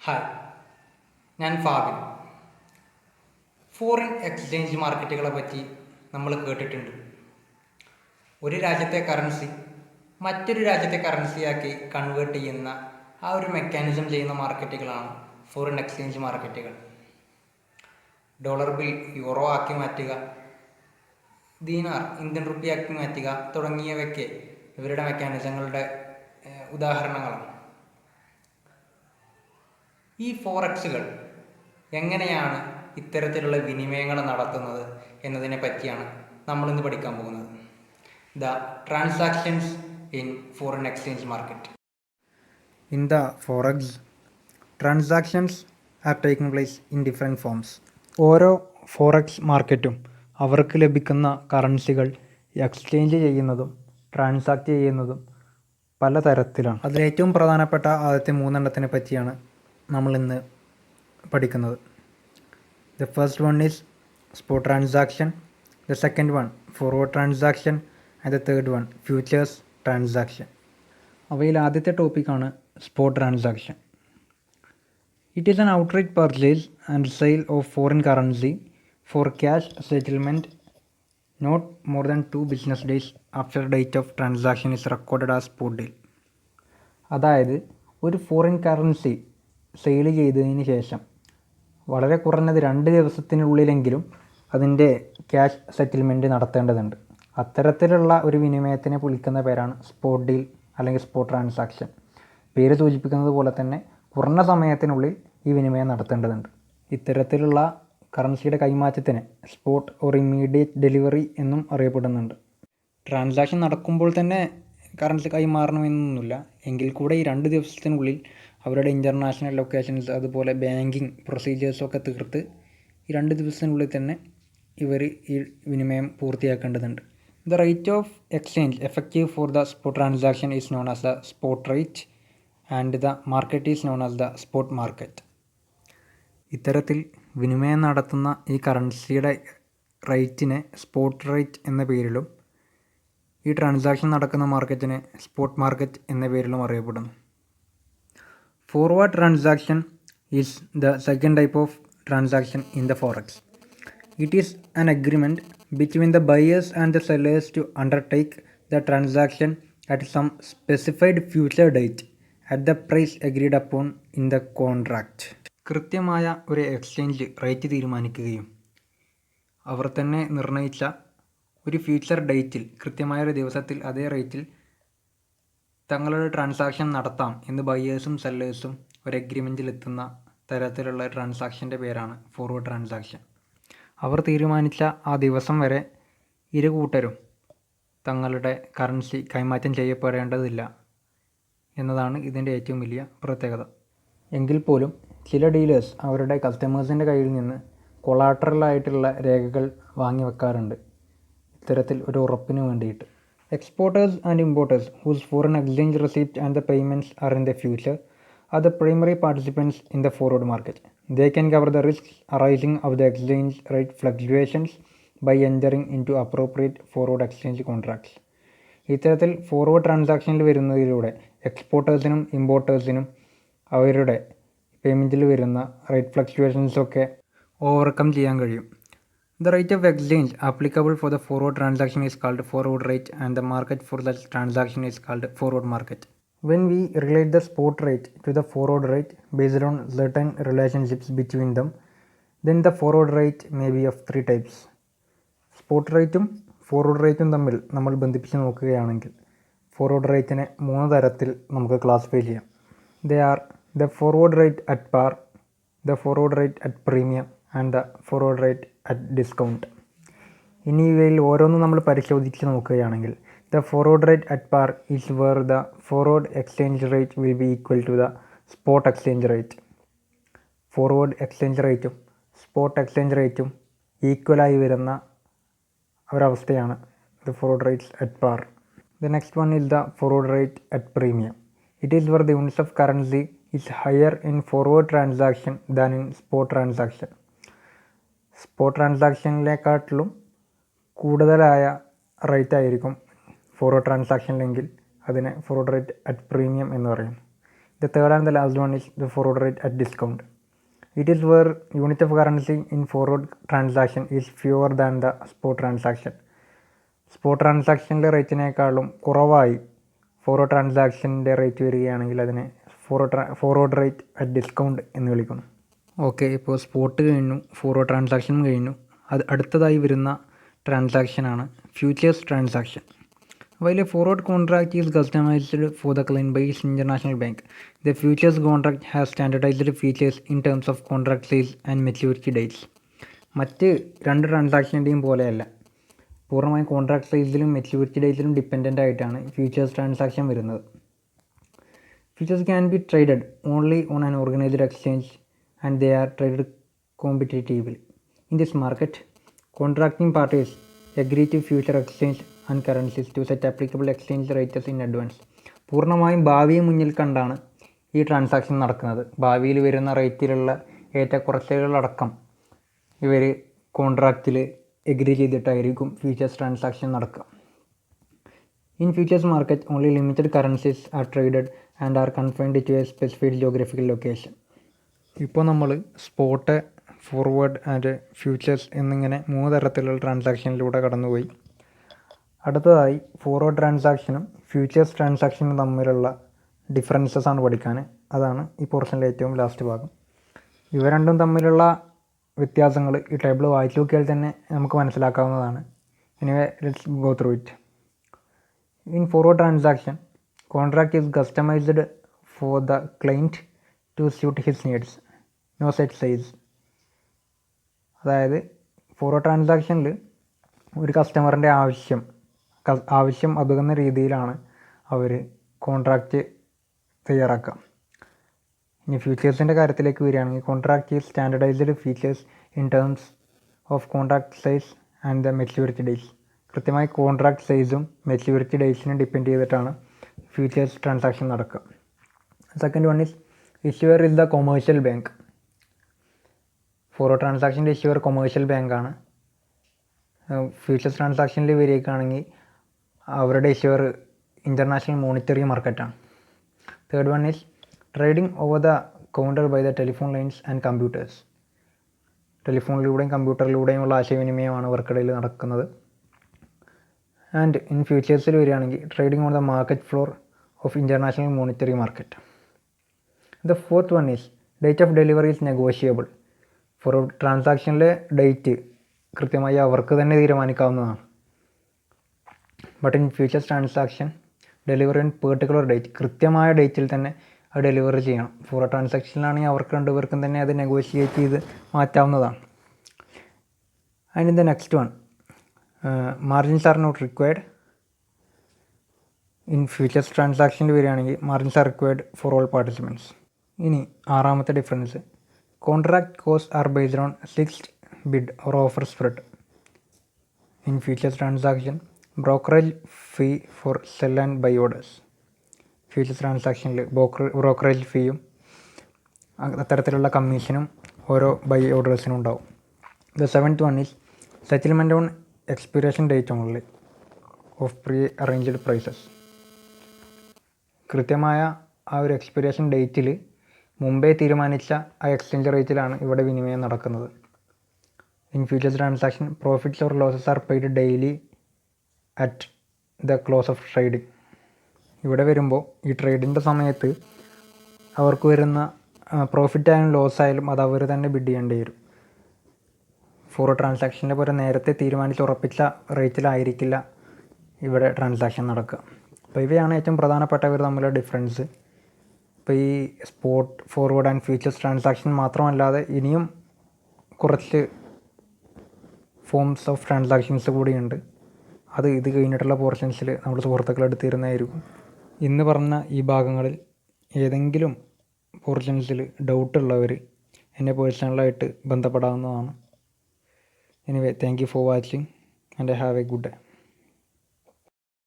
Hi, ഞാൻ Fabin. Foreign exchange മാർക്കറ്റുകളെ പറ്റി നമ്മൾ കേട്ടിട്ടുണ്ട്. ഒരു രാജ്യത്തെ കറൻസി മറ്റൊരു രാജ്യത്തെ കറൻസിയാക്കി കൺവേർട്ട് ചെയ്യുന്ന ആ ഒരു മെക്കാനിസം ചെയ്യുന്ന മാർക്കറ്റുകളാണ് ഫോറിൻ എക്സ്ചേഞ്ച് മാർക്കറ്റുകൾ. ഡോളർ ബിൽ യൂറോ ആക്കി മാറ്റുക, ദീനാർ ഇന്ത്യൻ റുപ്പി ആക്കി മാറ്റുക തുടങ്ങിയവയ്ക്ക് ഇവരുടെ മെക്കാനിസങ്ങളുടെ ഉദാഹരണങ്ങളാണ്. ഈ ഫോറക്സുകൾ എങ്ങനെയാണ് ഇത്തരത്തിലുള്ള വിനിമയങ്ങൾ നടത്തുന്നത് എന്നതിനെ പറ്റിയാണ് നമ്മളിന്ന് പഠിക്കാൻ പോകുന്നത്. The transactions in foreign exchange market. In the forex, transactions are taking place in different forms. ഓരോ ഫോറക്സ് മാർക്കറ്റും അവർക്ക് ലഭിക്കുന്ന കറൻസികൾ എക്സ്ചേഞ്ച് ചെയ്യുന്നതും ട്രാൻസാക്റ്റ് ചെയ്യുന്നതും പലതരത്തിലാണ്. അതിലേറ്റവും പ്രധാനപ്പെട്ട ആദ്യത്തെ മൂന്നെണ്ണത്തിനെ പറ്റിയാണ് നമ്മൾ ഇന്ന് പഠിക്കുന്നത്. The first one is spot transaction, the second one forward transaction and the third one futures transaction. അവയിൽ ആദ്യത്തെ ടോപ്പിക്കാണ് spot transaction. It is an outright purchase and sale of foreign currency for cash settlement not more than 2 business days after date of transaction is recorded as spot deal. അതായത് ഒരു foreign currency sale ചെയ്തതിന് ശേഷം വളരെ കുറഞ്ഞത് 2 ദിവസത്തിനുള്ളിലെങ്കിലും അതിൻ്റെ cash settlement നടത്തേണ്ടതുണ്ട്. അത്തരത്തിലുള്ള ഒരു വിനിമയത്തിനെ വിളിക്കുന്ന പേരാണ് സ്പോട്ട് ഡീൽ അല്ലെങ്കിൽ സ്പോട്ട് ട്രാൻസാക്ഷൻ. പേര് സൂചിപ്പിക്കുന്നത് പോലെ തന്നെ കുറഞ്ഞ സമയത്തിനുള്ളിൽ ഈ വിനിമയം നടത്തേണ്ടതുണ്ട്. ഇത്തരത്തിലുള്ള കറൻസിയുടെ കൈമാറ്റത്തിന് സ്പോട്ട് ഓർ ഇമ്മീഡിയറ്റ് ഡെലിവറി എന്നും അറിയപ്പെടുന്നുണ്ട്. ട്രാൻസാക്ഷൻ നടക്കുമ്പോൾ തന്നെ കറൻസി കൈമാറണമെന്നൊന്നുമില്ല. എങ്കിൽ കൂടെ ഈ 2 ദിവസത്തിനുള്ളിൽ അവരുടെ ഇൻ്റർനാഷണൽ ലൊക്കേഷൻസ് അതുപോലെ ബാങ്കിങ് പ്രൊസീജിയേഴ്സൊക്കെ തീർത്ത് ഈ 2 ദിവസത്തിനുള്ളിൽ തന്നെ ഇവർ ഈ വിനിമയം പൂർത്തിയാക്കേണ്ടതുണ്ട്. The rate of exchange effective for the spot transaction is known as the spot rate and the market is known as the spot market. ഇത്തരത്തിൽ വിനിമയം നടത്തുന്ന ഈ കറൻസിയുടെ റേറ്റിനെ സ്പോട്ട് റേറ്റ് എന്ന പേരിലും ഈ ട്രാൻസാക്ഷൻ നടക്കുന്ന മാർക്കറ്റിനെ സ്പോട്ട് മാർക്കറ്റ് എന്ന പേരിലും അറിയപ്പെടുന്നു. Forward transaction is the second type of transaction in the forex. It is an agreement between the buyers and the sellers to undertake the transaction at some specified future date at the price agreed upon in the contract. കൃത്യമായ ഒരു exchange rate തീരുമാനിക്കുകയും അവർ തന്നെ നിർണയിച്ച ഒരു future ഡേറ്റിൽ കൃത്യമായ ഒരു ദിവസത്തിൽ അതേ റേറ്റിൽ തങ്ങളുടെ ട്രാൻസാക്ഷൻ നടത്താം എന്ന് ബയേഴ്സും സെല്ലേഴ്സും ഒരു എഗ്രിമെൻറ്റിലെത്തുന്ന തരത്തിലുള്ള ട്രാൻസാക്ഷൻ്റെ പേരാണ് ഫോർവേഡ് ട്രാൻസാക്ഷൻ. അവർ തീരുമാനിച്ച ആ ദിവസം വരെ ഇരു കൂട്ടരും തങ്ങളുടെ കറൻസി കൈമാറ്റം ചെയ്യപ്പെടേണ്ടതില്ല എന്നതാണ് ഇതിൻ്റെ ഏറ്റവും വലിയ പ്രത്യേകത. എങ്കിൽ പോലും ചില ഡീലേഴ്സ് അവരുടെ കസ്റ്റമേഴ്സിൻ്റെ കയ്യിൽ നിന്ന് കൊളാട്രലായിട്ടുള്ള രേഖകൾ വാങ്ങി വെക്കാറുണ്ട് ഇത്തരത്തിൽ ഒരു ഉറപ്പിന് വേണ്ടിയിട്ട്. Exporters and importers whose foreign exchange receipt and the payments are in the future are the primary participants in the forward market. They can cover the risks arising of the exchange rate fluctuations by entering into appropriate forward exchange contracts. ഇത്തരത്തിൽ forward ട്രാൻസാക്ഷനിൽ വരുന്നതിലൂടെ എക്സ്പോർട്ടേഴ്സിനും ഇമ്പോർട്ടേഴ്സിനും അവരുടെ പേയ്മെൻറ്റിൽ വരുന്ന rate ഫ്ലക്ച്വേഷൻസൊക്കെ overcome ചെയ്യാൻ കഴിയും. The rate of exchange applicable for the forward transaction is called forward rate and the market for the transaction is called forward market. When we relate the spot rate to the forward rate based on certain relationships between them, then the forward rate may be of 3 types. Spot റേറ്റും forward റേറ്റും തമ്മിൽ നമ്മൾ ബന്ധിപ്പിച്ച് നോക്കുകയാണെങ്കിൽ forward റേറ്റിനെ 3 തരത്തിൽ നമുക്ക് classify ചെയ്യാം. They are the forward rate at par, the forward rate at premium and the forward rate at discount. ഇനി ഇവയിൽ ഓരോന്നും നമ്മൾ പരിശോധിച്ച് നോക്കുകയാണെങ്കിൽ the forward rate at par is where the forward exchange rate will be equal to the spot exchange rate. Forward exchange റേറ്റും spot exchange റേറ്റും ഈക്വലായി വരുന്ന ഒരവസ്ഥയാണ് the forward rates at par. The next one is the forward rate at premium. It is where the units of currency is higher in forward transaction than in spot transaction. Spot ട്രാൻസാക്ഷനിലേക്കാട്ടിലും കൂടുതലായ rate ആയിരിക്കും forward ട്രാൻസാക്ഷനിലെങ്കിൽ അതിനെ forward rate at premium എന്ന് പറയും. The third and the last one is the forward rate at discount. It is where unit of currency in forward transaction is fewer than the spot transaction. Spot ട്രാൻസാക്ഷൻ്റെ റേറ്റിനേക്കാളും കുറവായി forward ട്രാൻസാക്ഷൻ്റെ rate വരികയാണെങ്കിൽ അതിനെ forward rate at discount എന്ന് വിളിക്കുന്നു. Okay, ഇപ്പോൾ spot കഴിഞ്ഞു, forward ട്രാൻസാക്ഷനും കഴിഞ്ഞു. അടുത്തതായി വരുന്ന ട്രാൻസാക്ഷനാണ് futures transaction. While a forward contract is customized for the client by its international bank, the futures contract has standardized features in terms of contract size and maturity dates. മറ്റ് രണ്ട് ട്രാൻസാക്ഷൻ്റെയും പോലെയല്ല, പൂർണ്ണമായും കോൺട്രാക്ട് സൈസിലും മെച്യൂരിറ്റി ഡേറ്റിലും dependent ആയിട്ടാണ് futures transaction വരുന്നത്. Futures can be traded only on an organised exchange and they are traded competitively. In this market, contracting parties agree to future exchange and currencies to set applicable exchange rates in advance. പൂർണ്ണമായും ഭാവിയെ മുന്നിൽ കണ്ടാണ് ഈ transaction നടക്കുന്നത്. ഭാവിയിൽ വരുന്ന റേറ്റിലുള്ള ഏറ്റക്കുറച്ചിലുകളടക്കം ഇവർ കോൺട്രാക്റ്റിൽ എഗ്രി ചെയ്തിട്ടായിരിക്കും ഫ്യൂച്ചേഴ്സ് ട്രാൻസാക്ഷൻ നടക്കുക. In futures market only limited currencies are traded and are confined to a specified geographical location. ഇപ്പോൾ നമ്മൾ സ്പോട്ട്, ഫോർവേഡ് ആൻഡ് ഫ്യൂച്ചേഴ്സ് എന്നിങ്ങനെ 3 തരത്തിലുള്ള ട്രാൻസാക്ഷനിലൂടെ കടന്നുപോയി. അടുത്തതായി ഫോർവേഡ് ട്രാൻസാക്ഷനും ഫ്യൂച്ചേഴ്സ് ട്രാൻസാക്ഷനും തമ്മിലുള്ള ഡിഫറൻസസ് ആണ് പഠിക്കാൻ. അതാണ് ഈ പോർഷനിലെ ഏറ്റവും ലാസ്റ്റ് ഭാഗം. ഇവ രണ്ടും തമ്മിലുള്ള വ്യത്യാസങ്ങൾ ഈ ടേബിൾ വായിച്ചു നോക്കിയാൽ തന്നെ നമുക്ക് മനസ്സിലാക്കാവുന്നതാണ്. Anyway, let's go through it. In forward transaction, contract is customized for the client to suit his needs, no set size. അതായത് ഫോർവേഡ് ട്രാൻസാക്ഷനിൽ ഒരു കസ്റ്റമറിൻ്റെ ആവശ്യം ഒതുങ്ങുന്ന രീതിയിലാണ് അവർ കോൺട്രാക്റ്റ് തയ്യാറാക്കുക. ഇനി ഫ്യൂച്ചേഴ്സിൻ്റെ കാര്യത്തിലേക്ക് വരികയാണെങ്കിൽ, contract is standardised features in terms of contract size and the maturity dates. കൃത്യമായി കോൺട്രാക്ട് സൈസും മെച്യൂരിറ്റി ഡേറ്റ്സിനും ഡിപ്പെൻഡ് ചെയ്തിട്ടാണ് ഫ്യൂച്ചേഴ്സ് ട്രാൻസാക്ഷൻ നടക്കുക. Second one is issuer is the commercial bank. Forward ട്രാൻസാക്ഷൻ്റെ ഇഷ്യൂവർ കൊമേഴ്ഷ്യൽ ബാങ്കാണ്. ഫ്യൂച്ചേഴ്സ് ട്രാൻസാക്ഷനിൽ വരികയാണെങ്കിൽ അവരുടെ ഇഷ്യൂവർ ഇൻ്റർനാഷണൽ മോണിറ്ററി മാർക്കറ്റാണ്. Third one is trading over the counter by the telephone lines and computers. ടെലിഫോണിലൂടെയും കമ്പ്യൂട്ടറിലൂടെയുമുള്ള ആശയവിനിമയമാണ് ഇവർക്കിടയിൽ നടക്കുന്നത്. ആൻഡ് ഇൻ ഫ്യൂച്ചേഴ്സിൽ വരികയാണെങ്കിൽ trading on the market floor of international monetary market. The fourth one is date of delivery is negotiable. Forward ട്രാൻസാക്ഷനിലെ date കൃത്യമായി അവർക്ക് തന്നെ തീരുമാനിക്കാവുന്നതാണ്. But in futures transaction, delivery on particular date, കൃത്യമായ ഡേറ്റിൽ തന്നെ അത് ഡെലിവറി ചെയ്യണം. ഫോർവേഡ് ട്രാൻസാക്ഷനിലാണെങ്കിൽ അവർക്ക് രണ്ടുപേർക്കും തന്നെ അത് നെഗോഷിയേറ്റ് ചെയ്ത് മാറ്റാവുന്നതാണ്. And in the next one, margins are not required. In futures ട്രാൻസാക്ഷനിൽ വരികയാണെങ്കിൽ margins are required for all participants. ഇനി ആറാമത്തെ difference, contract cost are based on fixed bid or offer spread. In futures transaction, brokerage fee for sell and buy orders. Futures ട്രാൻസാക്ഷനിൽ brokerage ഫീയും അത്തരത്തിലുള്ള കമ്മീഷനും ഓരോ buy ഓർഡേഴ്സിനും ഉണ്ടാവും. The seventh one is settlement on expiration date only of pre arranged prices. കൃത്യമായ ആ ഒരു എക്സ്പിറേഷൻ ഡേറ്റിൽ മുമ്പേ തീരുമാനിച്ച ആ എക്സ്ചേഞ്ച് റേറ്റിലാണ് ഇവിടെ വിനിമയം നടക്കുന്നത്. In futures transaction, profits or losses are paid daily at the close of trading. ഇവിടെ വരുമ്പോൾ ഈ ട്രേഡിൻ്റെ സമയത്ത് അവർക്ക് വരുന്ന പ്രോഫിറ്റ് ആയാലും ലോസ് ആയാലും അത് അവർ തന്നെ ബിഡ് ചെയ്യേണ്ടി വരും. ഫോർവേഡ് ട്രാൻസാക്ഷൻ്റെ പോലെ നേരത്തെ തീരുമാനിച്ച് ഉറപ്പിച്ച റേറ്റിലായിരിക്കില്ല ഇവിടെ ട്രാൻസാക്ഷൻ നടക്കുക. അപ്പോൾ ഇവയാണ് ഏറ്റവും പ്രധാനപ്പെട്ടവർ തമ്മിലുള്ള ഡിഫറൻസ്. ഇപ്പോൾ ഈ spot, forward and futures transaction മാത്രമല്ലാതെ ഇനിയും കുറച്ച് ഫോംസ് ഓഫ് ട്രാൻസാക്ഷൻസ് കൂടിയുണ്ട്. അത് ഇത് കഴിഞ്ഞിട്ടുള്ള പോർഷൻസിൽ നമ്മൾ സുഹൃത്തുക്കളെടുത്ത് തരുന്നതായിരിക്കും. ഇന്ന് പറഞ്ഞ ഈ ഭാഗങ്ങളിൽ ഏതെങ്കിലും പോർഷൻസിൽ ഡൗട്ടുള്ളവർ എന്നെ പേഴ്സണലായിട്ട് ബന്ധപ്പെടാവുന്നതാണ്. Anyway, thank you for watching and have A good day.